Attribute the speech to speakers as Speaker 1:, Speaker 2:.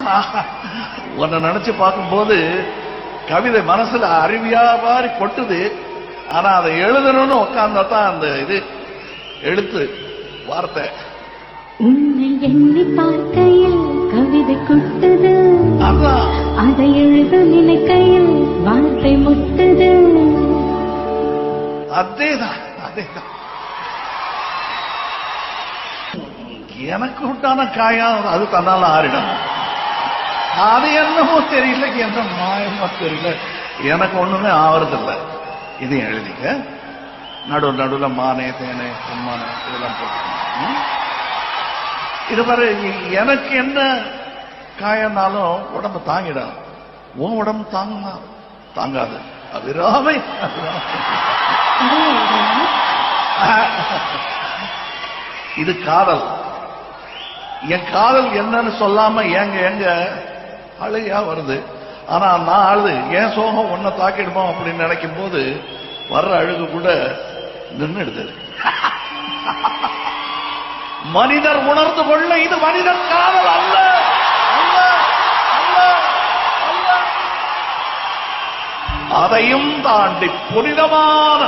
Speaker 1: உன்னை நினைச்சு பார்க்கும்போது கவிதை மனசுல அருவியா மாதிரி கொட்டுது. ஆனா அதை எழுதணும்னு உட்கார்ந்தா தான் அந்த இது எழுத்து வார்த்தை.
Speaker 2: உன்னை எண்ணி பார்க்கையில் கவிதை கொட்டுது, அதை எழுத நினைக்கையில் வார்த்தை முட்டுது.
Speaker 1: அதேதான் அதேதான் எனக்கு உண்டான காயம் அது தன்னால ஆறிடும். அது என்னமோ தெரியல, என்ன மாயமோ தெரியல, எனக்கு ஒண்ணுமே ஆவறதில்லை. இதையும் எழுதிக்க. நடுவில் மானே தேனே பொம்மானே இதெல்லாம் போட்டு இது பாரு. எனக்கு என்ன காயம்னாலும் உடம்பு தாங்கிடும். உன் உடம்பு தாங்காது. அபிராமி இது காதல். என் காதல் என்னன்னு சொல்லாம எங்க அழுகையா வருது. ஆனா நான் அழுது ஏன் சோகம் ஒன்ன தாக்கிடுமோ அப்படின்னு நினைக்கும் போது வர்ற அழுகு கூட நின்றுடுது. மனிதர் உணர்ந்து கொள்ள இது மனிதர் காதல் அல்ல. அதையும் தாண்டி புனிதமான